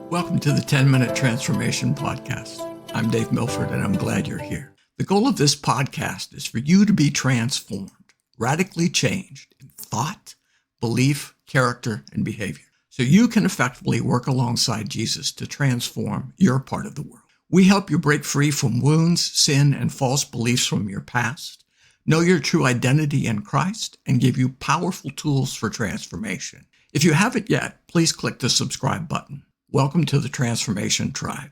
Welcome to the 10-Minute Transformation Podcast. I'm Dave Milford, and I'm glad you're here. The goal of this podcast is for you to be transformed, radically changed in thought, belief, character, and behavior, so you can effectively work alongside Jesus to transform your part of the world. We help you break free from wounds, sin, and false beliefs from your past, know your true identity in Christ, and give you powerful tools for transformation. If you haven't yet, please click the subscribe button. Welcome to the Transformation Tribe.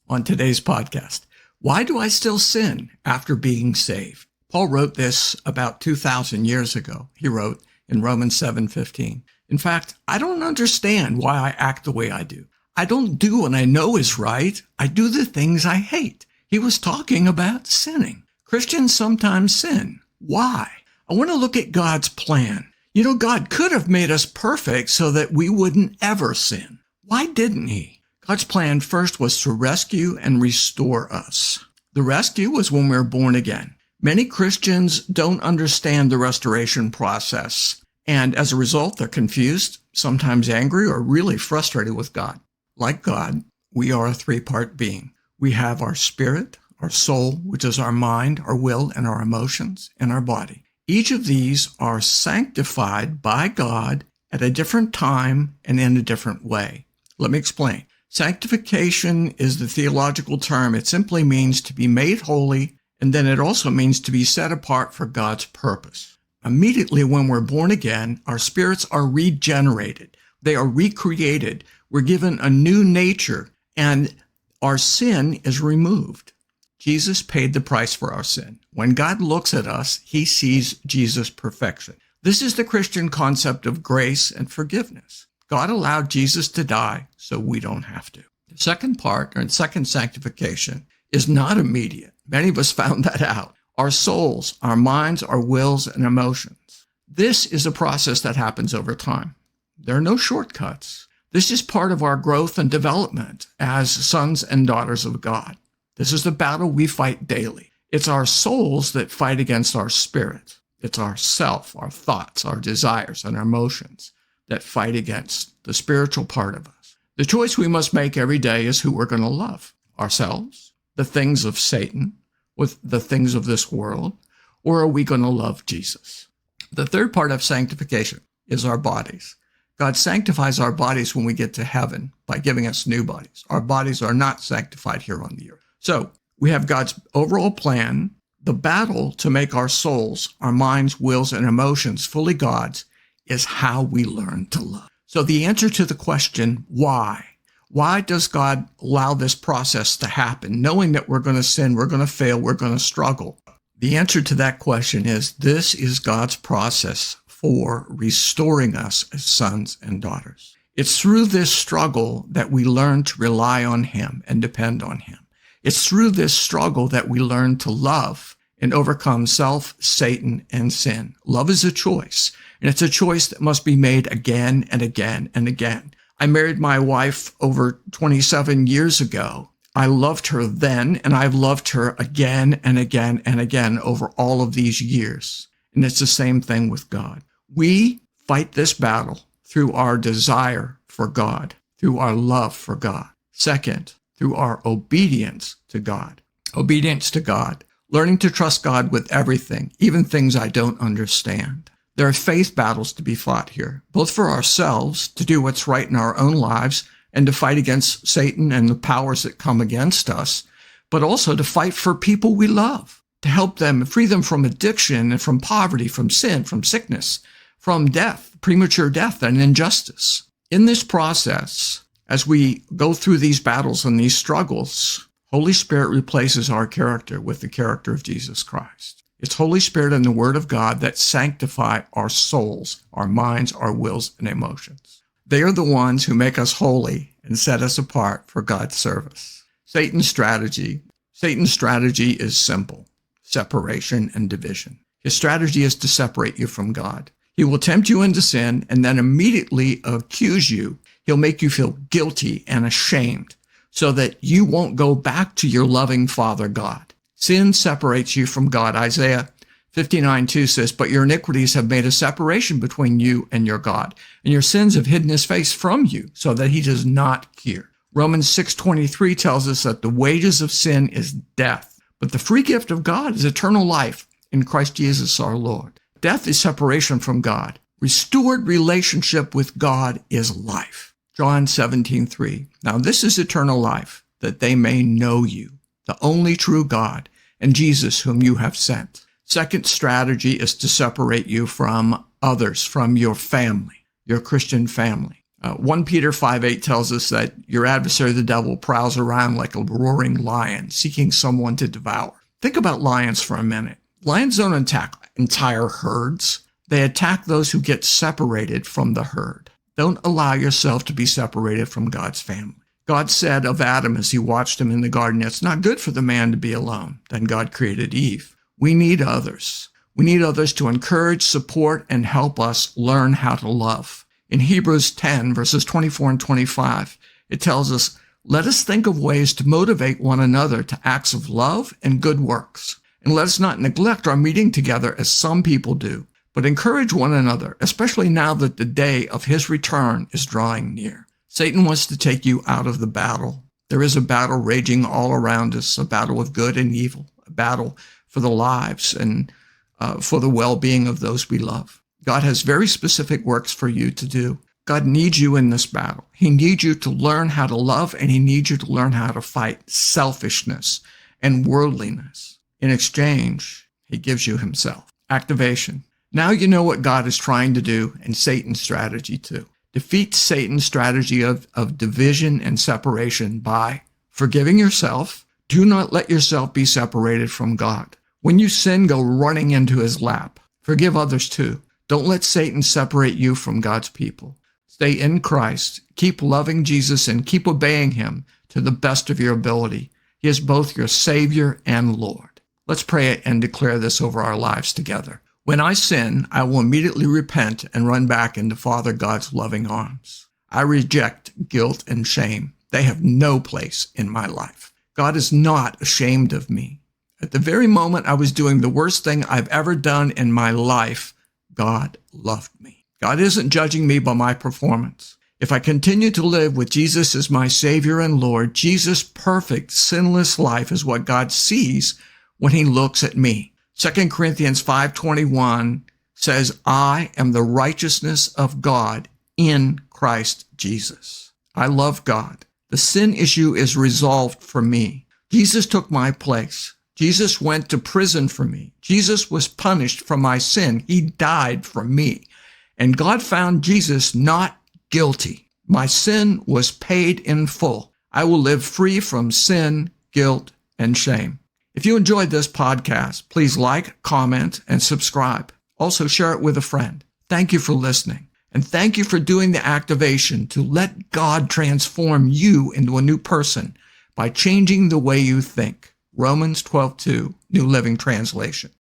On today's podcast, why do I still sin after being saved? Paul wrote this about 2,000 years ago. He wrote in Romans 7:15, in fact, I don't understand why I act the way I do. I don't do what I know is right. I do the things I hate. He was talking about sinning. Christians sometimes sin. Why? I want to look at God's plan. You know, God could have made us perfect so that we wouldn't ever sin. Why didn't he? God's plan first was to rescue and restore us. The rescue was when we were born again. Many Christians don't understand the restoration process, and as a result, they're confused, sometimes angry, or really frustrated with God. Like God, we are a three-part being. We have our spirit, our soul, which is our mind, our will, and our emotions, and our body. Each of these are sanctified by God at a different time and in a different way. Let me explain. Sanctification is the theological term. It simply means to be made holy, and then it also means to be set apart for God's purpose. Immediately when we're born again, our spirits are regenerated. They are recreated. We're given a new nature, and our sin is removed. Jesus paid the price for our sin. When God looks at us, he sees Jesus' perfection. This is the Christian concept of grace and forgiveness. God allowed Jesus to die so we don't have to. The second part, or second sanctification, is not immediate. Many of us found that out. Our souls, our minds, our wills, and emotions. This is a process that happens over time. There are no shortcuts. This is part of our growth and development as sons and daughters of God. This is the battle we fight daily. It's our souls that fight against our spirit. It's our self, our thoughts, our desires, and our emotions that fight against the spiritual part of us. The choice we must make every day is who we're going to love. Ourselves, the things of Satan, with the things of this world, or are we going to love Jesus? The third part of sanctification is our bodies. God sanctifies our bodies when we get to heaven by giving us new bodies. Our bodies are not sanctified here on the earth. So we have God's overall plan. The battle to make our souls, our minds, wills, and emotions fully God's is how we learn to love. So the answer to the question, why? Why does God allow this process to happen, knowing that we're going to sin, we're going to fail, we're going to struggle? The answer to that question is this is God's process for restoring us as sons and daughters. It's through this struggle that we learn to rely on him and depend on him. It's through this struggle that we learn to love and overcome self, Satan, and sin. Love is a choice, and it's a choice that must be made again and again and again. I married my wife over 27 years ago. I loved her then, and I've loved her again and again and again over all of these years. And it's the same thing with God. We fight this battle through our desire for God, through our love for God. Second, through our obedience to God. Obedience to God. Learning to trust God with everything, even things I don't understand. There are faith battles to be fought here, both for ourselves, to do what's right in our own lives, and to fight against Satan and the powers that come against us, but also to fight for people we love, to help them, free them from addiction and from poverty, from sin, from sickness, from death, premature death, and injustice. In this process, as we go through these battles and these struggles, Holy Spirit replaces our character with the character of Jesus Christ. It's Holy Spirit and the Word of God that sanctify our souls, our minds, our wills, and emotions. They are the ones who make us holy and set us apart for God's service. Satan's strategy is simple: separation and division. His strategy is to separate you from God. He will tempt you into sin and then immediately accuse you. He'll make you feel guilty and ashamed so that you won't go back to your loving Father God. Sin separates you from God. Isaiah 59:2 says, "But your iniquities have made a separation between you and your God, and your sins have hidden his face from you so that he does not hear." Romans 6:23 tells us that the wages of sin is death, but the free gift of God is eternal life in Christ Jesus our Lord. Death is separation from God. Restored relationship with God is life. John 17:3. Now this is eternal life, that they may know you, the only true God, and Jesus whom you have sent. Second strategy is to separate you from others, from your family, your Christian family. 1 Peter 5:8 tells us that your adversary, the devil, prowls around like a roaring lion, seeking someone to devour. Think about lions for a minute. Lions don't attack entire herds. They attack those who get separated from the herd. Don't allow yourself to be separated from God's family. God said of Adam as he watched him in the garden, it's not good for the man to be alone. Then God created Eve. We need others. We need others to encourage, support, and help us learn how to love. In Hebrews 10, verses 24 and 25, it tells us, let us think of ways to motivate one another to acts of love and good works. And let us not neglect our meeting together as some people do, but encourage one another, especially now that the day of his return is drawing near. Satan wants to take you out of the battle. There is a battle raging all around us, a battle of good and evil, a battle for the lives and for the well-being of those we love. God has very specific works for you to do. God needs you in this battle. He needs you to learn how to love, and he needs you to learn how to fight selfishness and worldliness. In exchange, he gives you himself. Activation. Now you know what God is trying to do and Satan's strategy too. Defeat Satan's strategy of division and separation by forgiving yourself. Do not let yourself be separated from God. When you sin, go running into his lap. Forgive others too. Don't let Satan separate you from God's people. Stay in Christ. Keep loving Jesus and keep obeying him to the best of your ability. He is both your Savior and Lord. Let's pray and declare this over our lives together. When I sin, I will immediately repent and run back into Father God's loving arms. I reject guilt and shame. They have no place in my life. God is not ashamed of me. At the very moment I was doing the worst thing I've ever done in my life, God loved me. God isn't judging me by my performance. If I continue to live with Jesus as my Savior and Lord, Jesus' perfect, sinless life is what God sees when he looks at me. 2 Corinthians 5:21 says, I am the righteousness of God in Christ Jesus. I love God. The sin issue is resolved for me. Jesus took my place. Jesus went to prison for me. Jesus was punished for my sin. He died for me. And God found Jesus not guilty. My sin was paid in full. I will live free from sin, guilt, and shame. If you enjoyed this podcast, please like, comment, and subscribe. Also share it with a friend. Thank you for listening. And thank you for doing the activation to let God transform you into a new person by changing the way you think. Romans 12:2, New Living Translation.